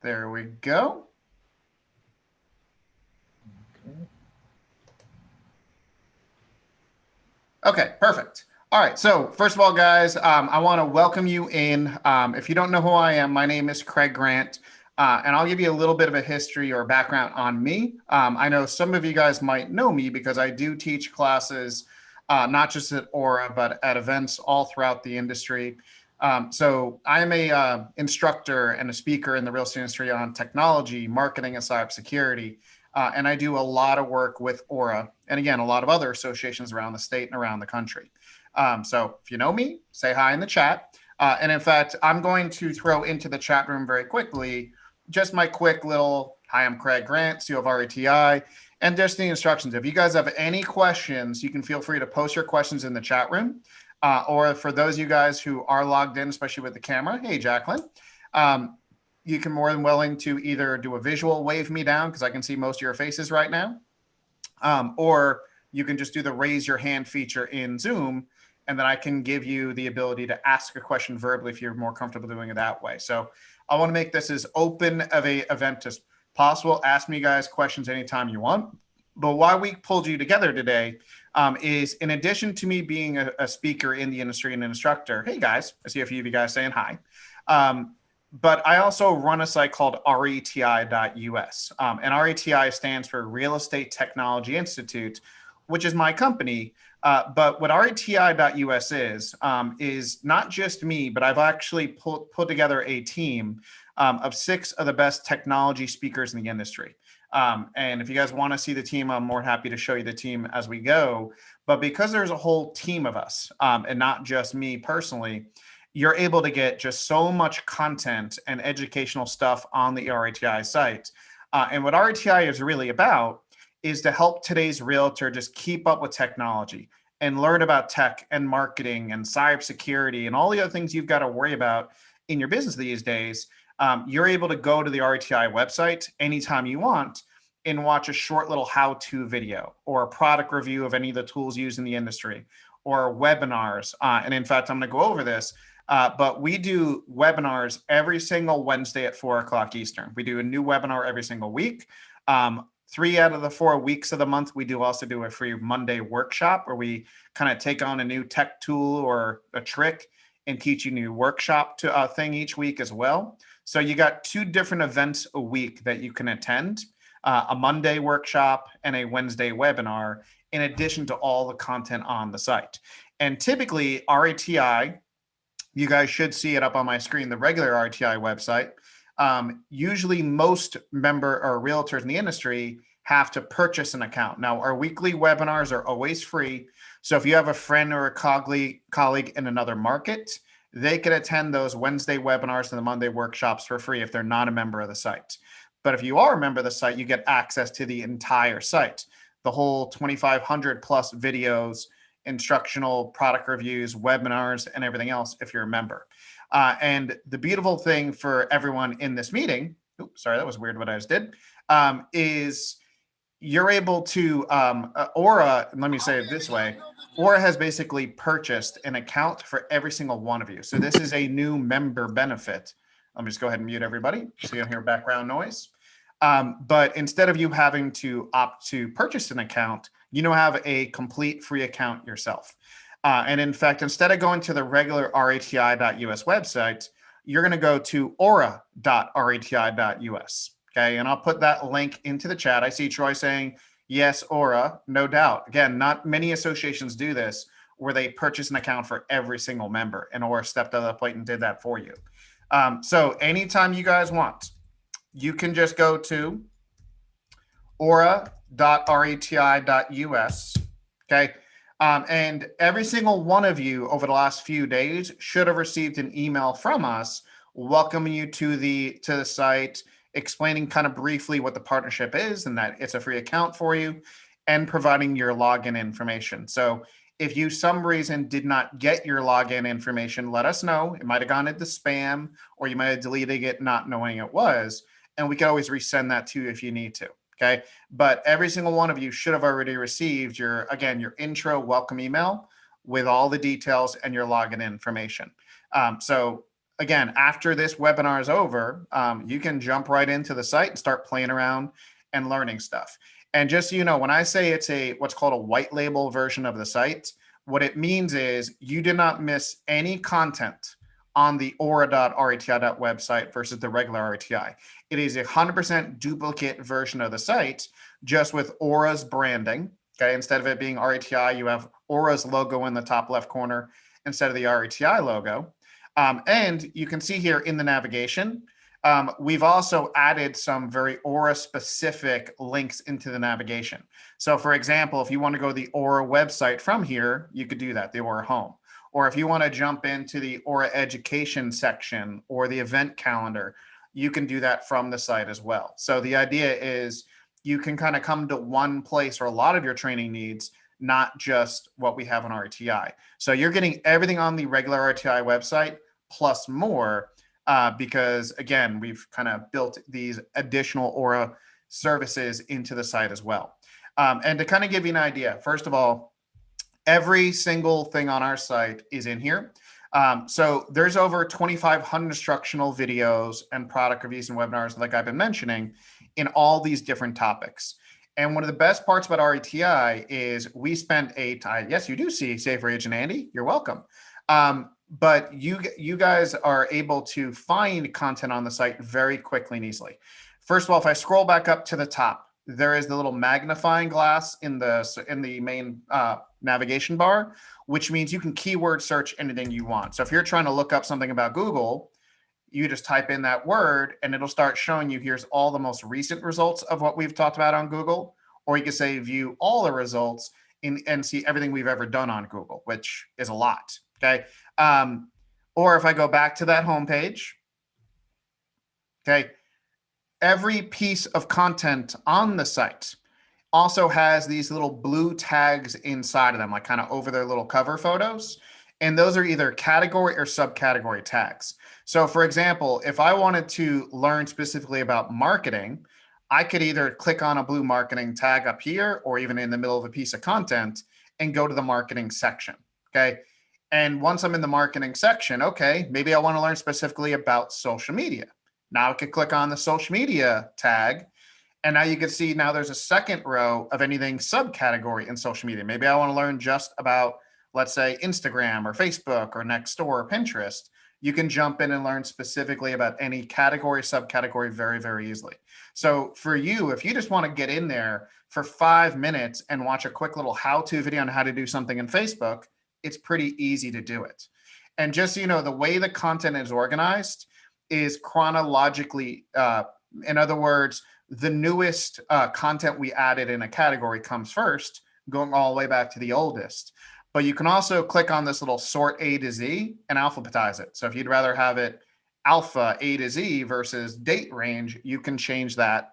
There we go. Okay, perfect. All right. So first of all, guys, I want to welcome you in. If you don't know who I am, my name is Craig Grant, and I'll give you a little bit of a history or background on me. I know some of you guys might know me because I do teach classes, not just at ORRA, but at events all throughout the industry. So I am a instructor and a speaker in the real estate industry on technology, marketing, and cybersecurity. And I do a lot of work with ORRA and again, a lot of other associations around the state and around the country. So if you know me, say hi in the chat. And in fact, I'm going to throw into the chat room very quickly just my quick little, hi, I'm Craig Grant, CEO of RETI, and just the instructions. If you guys have any questions, you can feel free to post your questions in the chat room. Or for those of you guys who are logged in, especially with the camera, hey, Jacqueline, you can more than willing to either do a visual wave me down because I can see most of your faces right now, or you can just do the raise your hand feature in Zoom, and then I can give you the ability to ask a question verbally if you're more comfortable doing it that way. So I want to make this as open of a event as possible. Ask me guys questions anytime you want. But why we pulled you together today is in addition to me being a speaker in the industry and an instructor, hey guys, I see a few of you guys saying hi. But I also run a site called reti.us. And RETI stands for Real Estate Technology Institute, which is my company. But what reti.us is not just me, but I've actually put together a team of 6 of the best technology speakers in the industry. And if you guys want to see the team, I'm more happy to show you the team as we go. But because there's a whole team of us and not just me personally, you're able to get just so much content and educational stuff on the RETI site. And what RETI is really about is to help today's realtor just keep up with technology and learn about tech and marketing and cybersecurity and all the other things you've got to worry about in your business these days. You're able to go to the RETI website anytime you want and watch a short little how-to video or a product review of any of the tools used in the industry or webinars. And in fact, I'm going to go over this. But we do webinars every single Wednesday at 4 o'clock Eastern. We do a new webinar every single week. 3 out of the 4 weeks of the month, we do also do a free Monday workshop where we kind of take on a new tech tool or a trick and teach you a new workshop thing each week as well. So you got 2 different events a week that you can attend, a Monday workshop and a Wednesday webinar, in addition to all the content on the site. And typically RETI, you guys should see it up on my screen, the regular RETI website. Usually most member or realtors in the industry have to purchase an account. Now, our weekly webinars are always free. So if you have a friend or a colleague in another market, they can attend those Wednesday webinars and the Monday workshops for free if they're not a member of the site. But if you are a member of the site, you get access to the entire site, the whole 2,500 plus videos, instructional product reviews, webinars, and everything else if you're a member. And the beautiful thing for everyone in this meeting, oops, sorry, that was weird what I just did, is you're able to, ORRA, let me say it this way, ORRA has basically purchased an account for every single one of you. So this is a new member benefit. Let me just go ahead and mute everybody so you don't hear background noise. But instead of you having to opt to purchase an account, you now have a complete free account yourself. And in fact, instead of going to the regular reti.us website, you're going to go to orra.reti.us. Okay. And I'll put that link into the chat. I see Troy saying, yes, ORRA, no doubt. Again, not many associations do this where they purchase an account for every single member, and ORRA stepped up to the plate and did that for you. So anytime you guys want, you can just go to orra.reti.us. Okay. And every single one of you over the last few days should have received an email from us welcoming you to the site, explaining kind of briefly what the partnership is and that it's a free account for you, and providing your login information. So if you some reason did not get your login information, let us know. It might have gone into spam, or you might have deleted it not knowing it was, and we can always resend that to you if you need to. Okay. But every single one of you should have already received your intro welcome email with all the details and your login information. So again, after this webinar is over, you can jump right into the site and start playing around and learning stuff. And just so you know, when I say it's a what's called a white label version of the site, what it means is you did not miss any content on the ORRA.RETI website versus the regular RETI. It is a 100% duplicate version of the site, just with ORRA's branding. Okay, instead of it being RETI, you have ORRA's logo in the top left corner instead of the RETI logo. And you can see here in the navigation, we've also added some very ORRA specific links into the navigation. So for example, if you want to go to the ORRA website from here, you could do that, the ORRA home. Or if you want to jump into the ORRA education section or the event calendar, you can do that from the site as well. So the idea is you can kind of come to one place for a lot of your training needs, not just what we have on RETI. So you're getting everything on the regular RETI website plus more, because again, we've kind of built these additional ORRA services into the site as well. And to kind of give you an idea, first of all, every single thing on our site is in here. So there's over 2,500 instructional videos and product reviews and webinars, like I've been mentioning, in all these different topics. And one of the best parts about RETI is we spent yes, you do see Safer Agent Andy, you're welcome. But you guys are able to find content on the site very quickly and easily. First of all, if I scroll back up to the top, there is the little magnifying glass in the main navigation bar, which means you can keyword search anything you want. So if you're trying to look up something about Google, you just type in that word and it'll start showing you here's all the most recent results of what we've talked about on Google, or you can say view all the results and see everything we've ever done on Google, which is a lot. Okay. Or if I go back to that homepage, okay, every piece of content on the site also has these little blue tags inside of them, like kind of over their little cover photos. And those are either category or subcategory tags. So for example, if I wanted to learn specifically about marketing, I could either click on a blue marketing tag up here, or even in the middle of a piece of content and go to the marketing section. Okay. And once I'm in the marketing section, okay, maybe I want to learn specifically about social media. Now I could click on the social media tag, and now you can see now there's a second row of anything subcategory in social media. Maybe I want to learn just about, let's say, Instagram or Facebook or Nextdoor or Pinterest. You can jump in and learn specifically about any category, subcategory very, very easily. So for you, if you just want to get in there for 5 minutes and watch a quick little how-to video on how to do something in Facebook, it's pretty easy to do it. And just so you know, the way the content is organized is chronologically, in other words, the newest content we added in a category comes first, going all the way back to the oldest. But you can also click on this little sort A to Z and alphabetize it. So if you'd rather have it alpha A to Z versus date range, you can change that.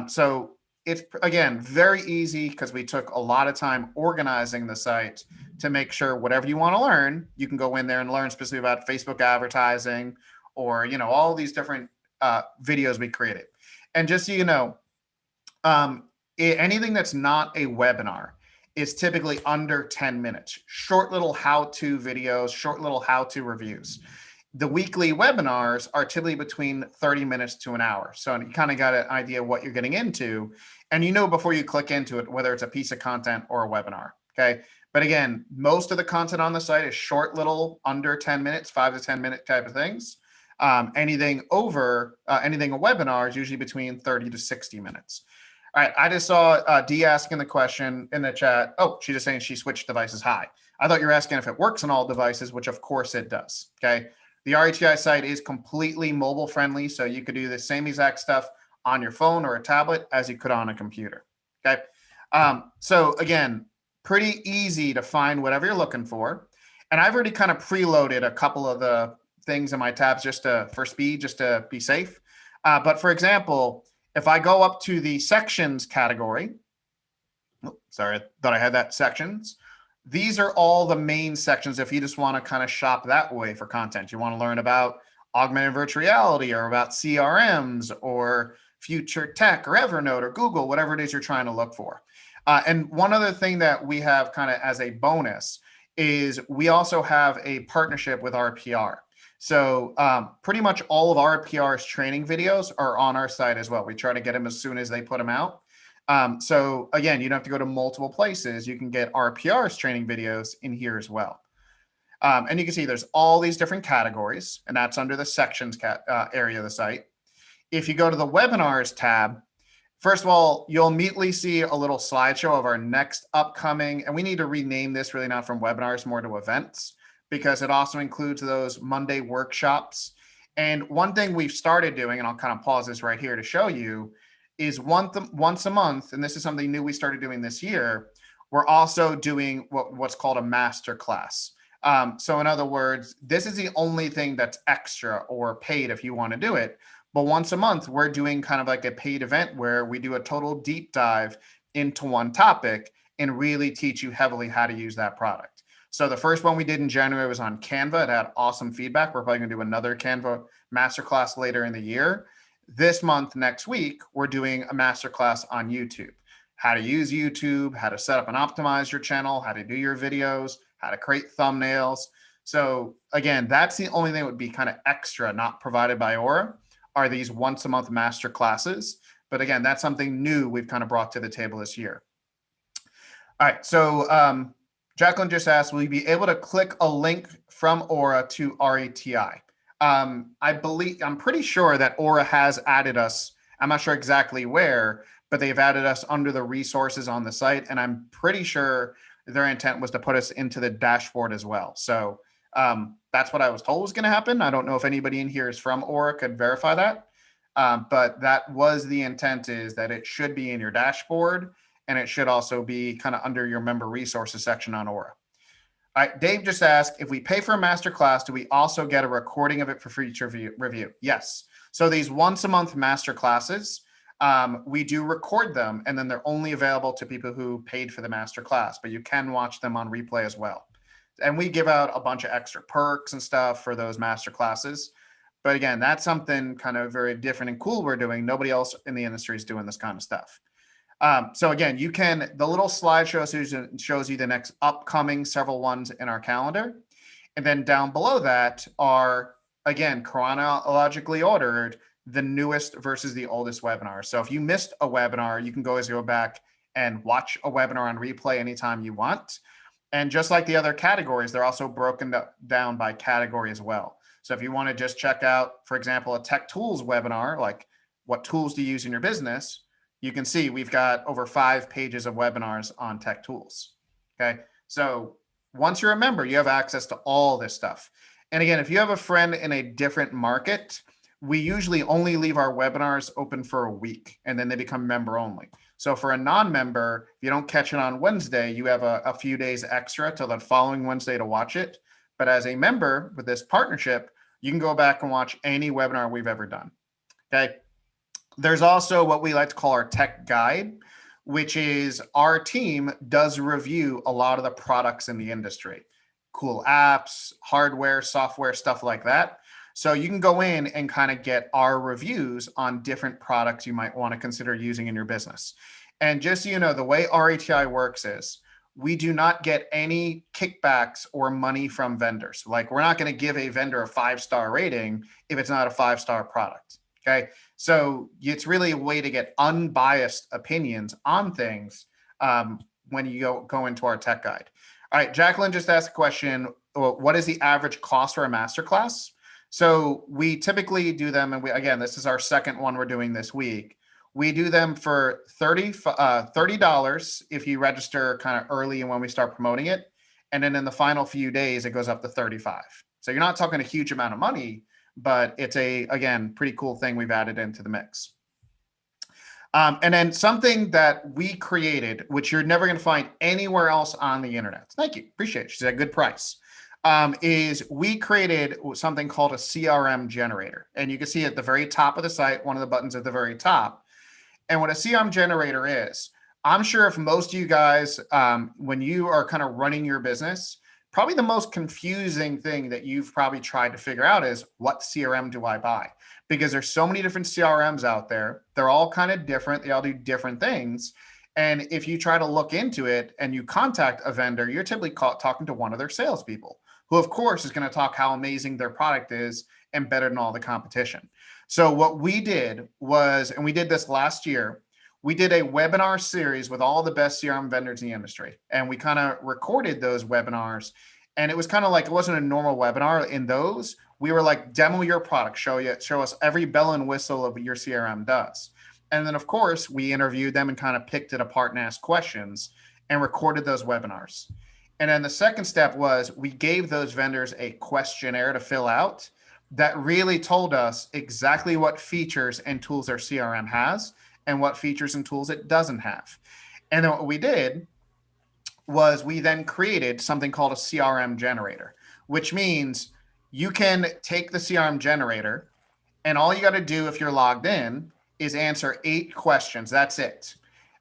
So it's, again, very easy because we took a lot of time organizing the site to make sure whatever you want to learn, you can go in there and learn specifically about Facebook advertising or, you know, all these different videos we created. And just so you know, anything that's not a webinar is typically under 10 minutes. Short little how-to videos, short little how-to reviews. The weekly webinars are typically between 30 minutes to an hour. So you kind of got an idea of what you're getting into. And you know before you click into it, whether it's a piece of content or a webinar, okay? But again, most of the content on the site is short little, under 10 minutes, 5 to 10 minute type of things. Anything over, anything a webinar is usually between 30 to 60 minutes. All right, I just saw Dee asking the question in the chat. Oh, she's just saying she switched devices. Hi. I thought you were asking if it works on all devices, which of course it does, okay? The RETI site is completely mobile friendly, so you could do the same exact stuff on your phone or a tablet as you could on a computer, okay? So again, pretty easy to find whatever you're looking for. And I've already kind of preloaded a couple of the things in my tabs just for speed, just to be safe. But for example, if I go up to the sections category, sorry, I thought I had that sections. These are all the main sections if you just want to kind of shop that way for content. You want to learn about augmented virtual reality or about CRMs or future tech or Evernote or Google, whatever it is you're trying to look for. And one other thing that we have kind of as a bonus is we also have a partnership with RPR. So pretty much all of RPR's training videos are on our site as well. We try to get them as soon as they put them out. So again, you don't have to go to multiple places. You can get RPR's training videos in here as well. And you can see there's all these different categories, and that's under the sections area of the site. If you go to the webinars tab, first of all, you'll immediately see a little slideshow of our next upcoming, and we need to rename this really not from webinars more to events, because it also includes those Monday workshops. And one thing we've started doing, and I'll kind of pause this right here to show you, is once a month, and this is something new we started doing this year, we're also doing what's called a master class. So in other words, this is the only thing that's extra or paid if you want to do it. But once a month, we're doing kind of like a paid event where we do a total deep dive into one topic and really teach you heavily how to use that product. So the first one we did in January was on Canva. It had awesome feedback. We're probably going to do another Canva masterclass later in the year. This month, next week, we're doing a masterclass on YouTube. How to use YouTube, how to set up and optimize your channel, how to do your videos, how to create thumbnails. So again, that's the only thing that would be kind of extra, not provided by ORRA, are these once a month master classes. But again, that's something new we've kind of brought to the table this year. All right, so Jacqueline just asked, will you be able to click a link from ORRA to RETI? I'm pretty sure that ORRA has added us. I'm not sure exactly where, but they've added us under the resources on the site. And I'm pretty sure their intent was to put us into the dashboard as well. So that's what I was told was going to happen. I don't know if anybody in here is from ORRA could verify that. But that was the intent, is that it should be in your dashboard, and it should also be kind of under your member resources section on ORRA. All right, Dave just asked, if we pay for a master class, do we also get a recording of it for future review? Yes. So these once a month master classes, we do record them, and then they're only available to people who paid for the master class, but you can watch them on replay as well. And we give out a bunch of extra perks and stuff for those master classes. But again, that's something kind of very different and cool we're doing. Nobody else in the industry is doing this kind of stuff. So again, the little slideshow shows you the next upcoming several ones in our calendar. And then down below that are, again, chronologically ordered, the newest versus the oldest webinar. So if you missed a webinar, you can always go back and watch a webinar on replay anytime you want. And just like the other categories, they're also broken down by category as well. So if you want to just check out, for example, a tech tools webinar, like what tools do you use in your business, you can see we've got over 5 pages of webinars on tech tools. Okay. So once you're a member, you have access to all this stuff. And again, if you have a friend in a different market, we usually only leave our webinars open for a week, and then they become member only. So for a non-member, if you don't catch it on Wednesday, you have a few days extra till the following Wednesday to watch it. But as a member with this partnership, you can go back and watch any webinar we've ever done. Okay. There's also what we like to call our tech guide, which is our team does review a lot of the products in the industry, cool apps, hardware, software, stuff like that. So you can go in and kind of get our reviews on different products you might want to consider using in your business. And just so you know, the way RETI works is we do not get any kickbacks or money from vendors. Like, we're not going to give a vendor a 5-star rating if it's not a 5-star product. Okay. So it's really a way to get unbiased opinions on things when you go into our tech guide. All right. Jacqueline just asked a question. What is the average cost for a masterclass? So we typically do them, and again, this is our second one we're doing this week. We do them for $30 if you register kind of early and when we start promoting it. And then in the final few days, it goes up to $35. So you're not talking a huge amount of money, but it's again, pretty cool thing we've added into the mix. And then something that we created, which you're never going to find anywhere else on the internet. Thank you. Appreciate it. She's at a good price. Is we created something called a CRM generator. And you can see at the very top of the site, one of the buttons at the very top. And what a CRM generator is, I'm sure if most of you guys, when you are kind of running your business, probably the most confusing thing that you've probably tried to figure out is, what CRM do I buy? Because there's so many different CRMs out there. They're all kind of different. They all do different things. And if you try to look into it and you contact a vendor, you're typically talking to one of their salespeople, who of course is going to talk how amazing their product is and better than all the competition. So what we did was, and we did this last year, we did a webinar series with all the best CRM vendors in the industry. And we kind of recorded those webinars. And it was kind of like, it wasn't a normal webinar. In those, we were like, demo your product, show us every bell and whistle of what your CRM does. And then, of course, we interviewed them and kind of picked it apart and asked questions and recorded those webinars. And then the second step was we gave those vendors a questionnaire to fill out that really told us exactly what features and tools their CRM has and what features and tools it doesn't have. And then what we did was we then created something called a CRM generator, which means you can take the CRM generator and all you got to do if you're logged in is answer 8 questions. That's it.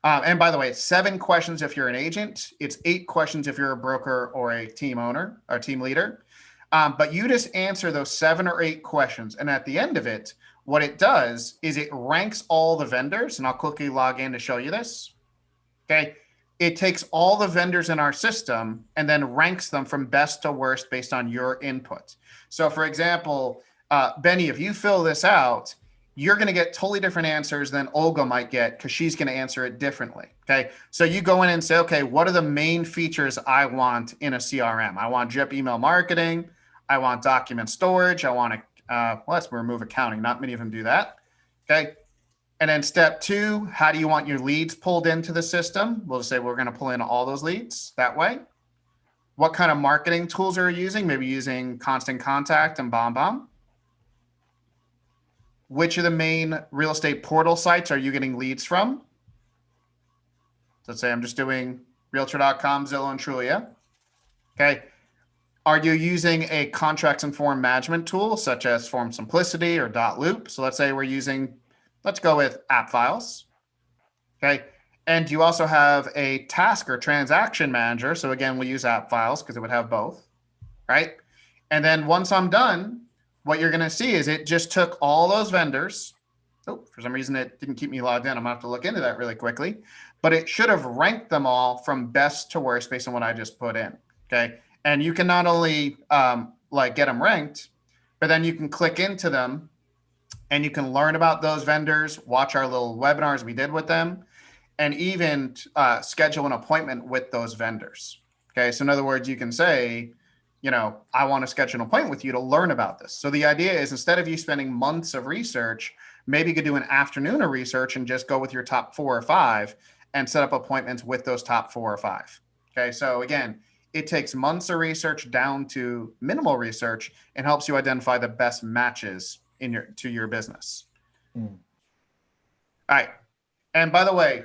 And by the way, it's 7 questions if you're an agent. It's 8 questions if you're a broker or a team owner or team leader. But you just answer those 7 or 8 questions. And at the end of it, what it does is it ranks all the vendors. And I'll quickly log in to show you this. Okay. It takes all the vendors in our system and then ranks them from best to worst based on your input. So for example, Benny, if you fill this out, you're going to get totally different answers than Olga might get because she's going to answer it differently. Okay. So you go in and say, okay, what are the main features I want in a CRM? I want drip email marketing. I want document storage. I want let's remove accounting. Not many of them do that. Okay. And then step 2, how do you want your leads pulled into the system? We'll just say we're going to pull in all those leads that way. What kind of marketing tools are you using? Maybe using Constant Contact and BombBomb. Which of the main real estate portal sites are you getting leads from? So let's say I'm just doing Realtor.com, Zillow, and Trulia. Okay. Are you using a contracts and form management tool such as Form Simplicity or .loop? So let's say we're using, let's go with app files. Okay. And you also have a task or transaction manager. So again, we'll use app files because it would have both, right? And then once I'm done, what you're going to see is it just took all those vendors. Oh, for some reason, it didn't keep me logged in. I'm going to have to look into that really quickly. But it should have ranked them all from best to worst based on what I just put in. Okay. And you can not only get them ranked, but then you can click into them and you can learn about those vendors, watch our little webinars we did with them, and even schedule an appointment with those vendors. Okay. So in other words, you can say, I want to schedule an appointment with you to learn about this. So the idea is instead of you spending months of research, maybe you could do an afternoon of research and just go with your top 4 or 5 and set up appointments with those top 4 or 5. Okay. So again, it takes months of research down to minimal research and helps you identify the best matches to your business. All right. And by the way,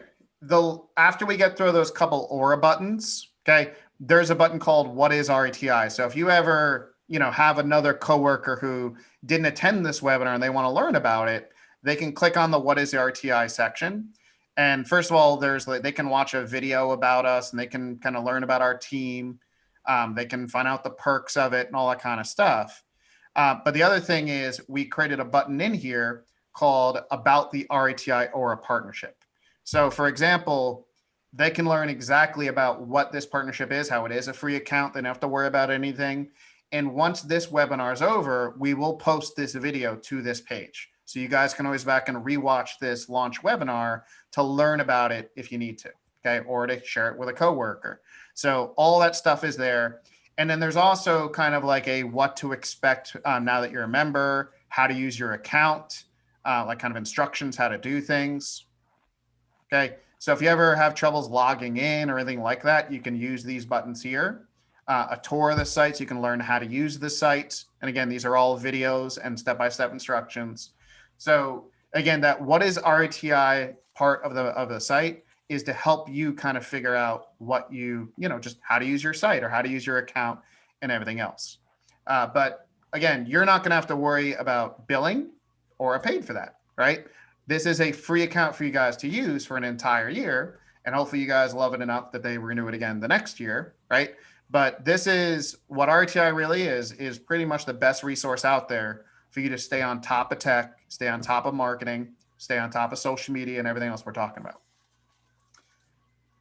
after we get through those couple ORRA buttons, okay, there's a button called What is RETI? So if you ever, have another coworker who didn't attend this webinar and they want to learn about it, they can click on the What is the RETI section. And first of all, they can watch a video about us and they can kind of learn about our team. They can find out the perks of it and all that kind of stuff. But the other thing is we created a button in here called About the RETI ORRA Partnership. So for example, they can learn exactly about what this partnership is, how it is a free account. They don't have to worry about anything. And once this webinar is over, we will post this video to this page. So you guys can always back and rewatch this launch webinar to learn about it if you need to, okay, or to share it with a coworker. So all that stuff is there. And then there's also kind of like a what to expect now that you're a member, how to use your account, like kind of instructions, how to do things. Okay. So if you ever have troubles logging in or anything like that, you can use these buttons here. A tour of the site, so you can learn how to use the site. And again, these are all videos and step-by-step instructions. So again, that what is RETI part of the site is to help you kind of figure out what just how to use your site or how to use your account and everything else. But again, you're not going to have to worry about billing or paid for that, right? This is a free account for you guys to use for an entire year. And hopefully you guys love it enough that they renew it again the next year, right? But this is what RETI really is pretty much the best resource out there for you to stay on top of tech, stay on top of marketing, stay on top of social media and everything else we're talking about.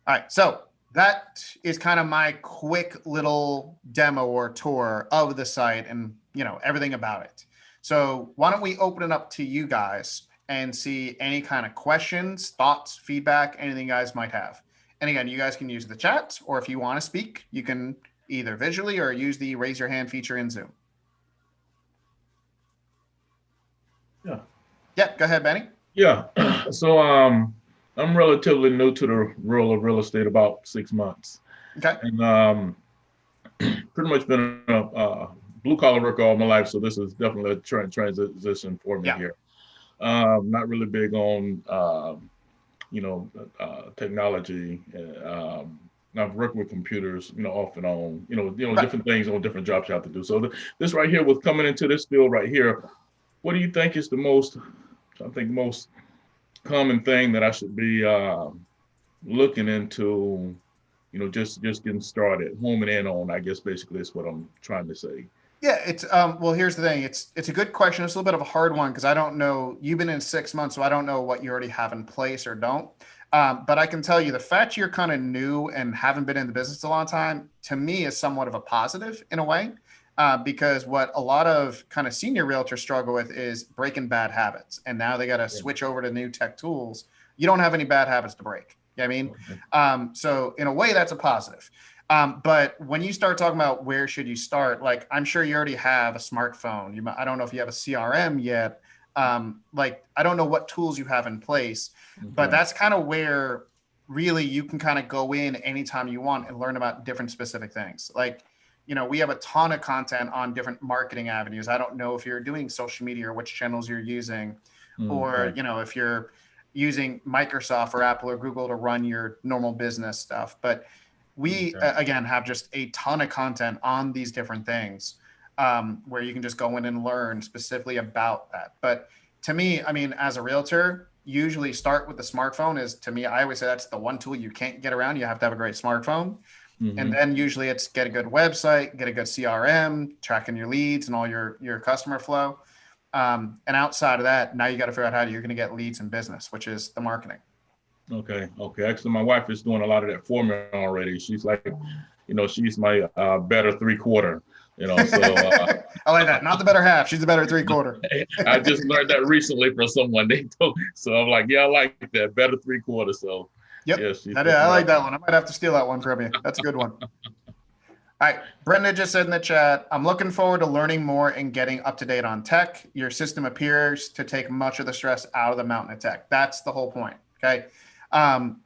All right, so that is kind of my quick little demo or tour of the site and everything about it. So why don't we open it up to you guys and see any kind of questions, thoughts, feedback, anything you guys might have. And again, you guys can use the chat, or if you want to speak, you can either visually or use the raise your hand feature in Zoom. Yeah. Yeah, go ahead, Benny. Yeah. So I'm relatively new to the world of real estate, about 6 months, Okay. and pretty much been a blue collar worker all my life. So this is definitely a transition for me Yeah. here. Not really big on technology. I've worked with computers, off and on, Okay. different things on different jobs you have to do. So this right here, with coming into this field right here, what do you think is the most common thing that I should be looking into, just getting started, homing in on, I guess basically is what I'm trying to say. Yeah, it's well, here's the thing. It's a good question. It's a little bit of a hard one because I don't know. You've been in 6 months, so I don't know what you already have in place or don't. But I can tell you the fact you're kind of new and haven't been in the business a long time, to me, is somewhat of a positive in a way. Because what a lot of kind of senior realtors struggle with is breaking bad habits. And now they got to Yeah. switch over to new tech tools. You don't have any bad habits to break. You know what I mean? Okay. So in a way, that's a positive. But when you start talking about where should you start, like I'm sure you already have a smartphone. I don't know if you have a CRM yet. Like I don't know what tools you have in place, but Okay. that's kind of where really you can kind of go in anytime you want and learn about different specific things. Like, we have a ton of content on different marketing avenues. I don't know if you're doing social media or which channels you're using, or, Right. if you're using Microsoft or Apple or Google to run your normal business stuff. But we Okay. again have just a ton of content on these different things, where you can just go in and learn specifically about that. But to me, I mean, as a realtor, usually start with the smartphone. Is to me, I always say that's the one tool you can't get around. You have to have a great smartphone. And Mm-hmm. then usually it's get a good website, get a good CRM, tracking your leads and all your customer flow. And outside of that, now you got to figure out how you're going to get leads in business, which is the marketing. Okay. Okay. Actually, my wife is doing a lot of that for me already. She's like, she's my better three quarter. So I like that. Not the better half. She's the better three quarter. I just learned that recently from someone. They told, so I'm like, yeah, I like that better three quarter. So Yep. yeah, she's I definitely like that helping. one. I might have to steal that one from you. That's a good one. All right. Brenda just said in the chat, I'm looking forward to learning more and getting up to date on tech. Your system appears to take much of the stress out of the mountain of tech. That's the whole point. Okay. Um,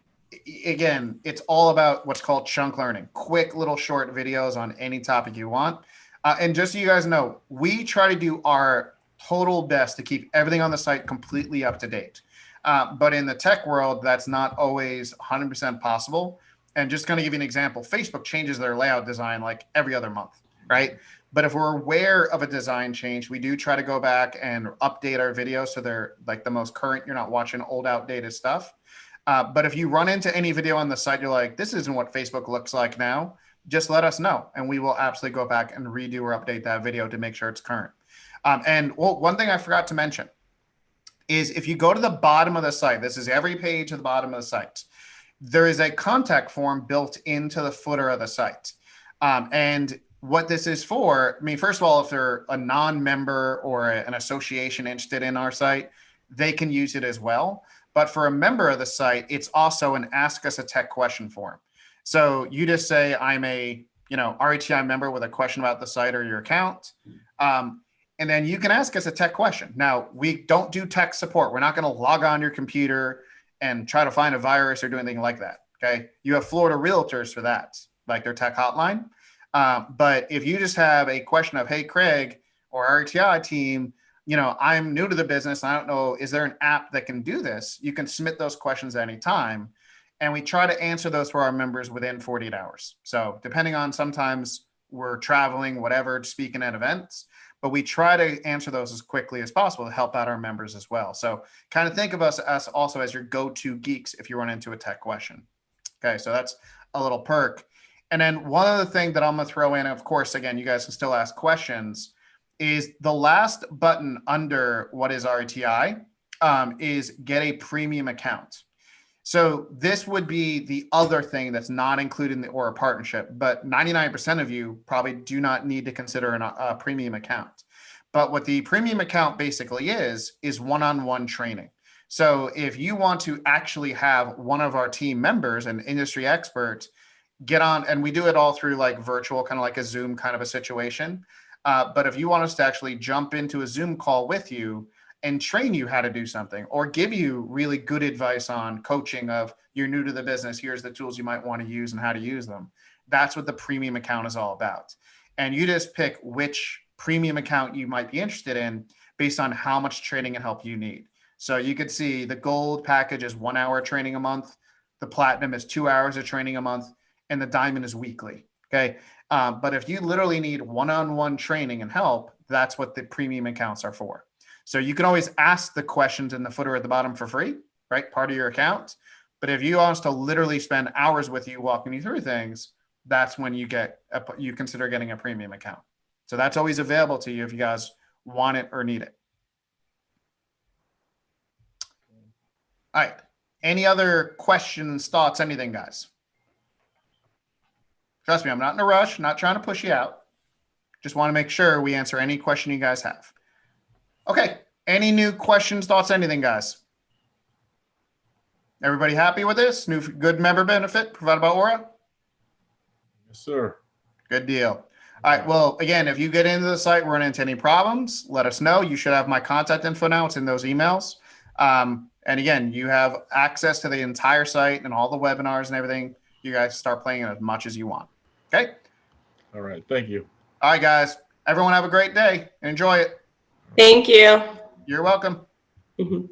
Again, it's all about what's called chunk learning, quick little short videos on any topic you want. And just so you guys know, we try to do our total best to keep everything on the site completely up to date. But in the tech world, that's not always 100% possible. And just going to give you an example, Facebook changes their layout design like every other month, right? But if we're aware of a design change, we do try to go back and update our videos so they're like the most current. You're not watching old, outdated stuff. But if you run into any video on the site, you're like, this isn't what Facebook looks like now, just let us know. And we will absolutely go back and redo or update that video to make sure it's current. And well, one thing I forgot to mention is if you go to the bottom of the site, this is every page at the bottom of the site, there is a contact form built into the footer of the site. And what this is for, I mean, first of all, if they're a non-member or an association interested in our site, they can use it as well. But for a member of the site, it's also an ask us a tech question form. So you just say, I'm a RETI member with a question about the site or your account. And then you can ask us a tech question. Now, we don't do tech support. We're not going to log on your computer and try to find a virus or do anything like that. Okay. You have Florida Realtors for that, like their tech hotline. But if you just have a question of, hey, Craig or our RTI team, I'm new to the business. I don't know, is there an app that can do this? You can submit those questions at any time. And we try to answer those for our members within 48 hours. So depending on, sometimes we're traveling, whatever, speaking at events, but we try to answer those as quickly as possible to help out our members as well. So kind of think of us as also as your go-to geeks if you run into a tech question. Okay, so that's a little perk. And then one other thing that I'm going to throw in, of course, again, you guys can still ask questions, is the last button under what is RTI, is get a premium account. So this would be the other thing that's not included in the ORRA partnership, but 99% of you probably do not need to consider a premium account. But what the premium account basically is one-on-one training. So if you want to actually have one of our team members, an industry expert, get on, and we do it all through like virtual, kind of like a Zoom kind of a situation. But if you want us to actually jump into a Zoom call with you and train you how to do something, or give you really good advice on coaching of, you're new to the business, here's the tools you might want to use and how to use them. That's what the premium account is all about. And you just pick which premium account you might be interested in based on how much training and help you need. So you could see the gold package is 1 hour training a month. The platinum is 2 hours of training a month, and the diamond is weekly. Okay. But if you literally need one-on-one training and help, that's what the premium accounts are for. So you can always ask the questions in the footer at the bottom for free, right? Part of your account. But if you want us to literally spend hours with you walking you through things, that's when you consider getting a premium account. So that's always available to you if you guys want it or need it. All right. Any other questions, thoughts, anything, guys? Trust me, I'm not in a rush, not trying to push you out. Just want to make sure we answer any question you guys have. Okay. Any new questions, thoughts, anything, guys? Everybody happy with this? New good member benefit provided by ORRA? Yes, sir. Good deal. All right. Well, again, if you get into the site, run into any problems, let us know. You should have my contact info now. It's in those emails. And again, you have access to the entire site and all the webinars and everything. You guys start playing it as much as you want. Okay. All right. Thank you. All right, guys. Everyone have a great day and enjoy it. Thank you. You're welcome. Mhm.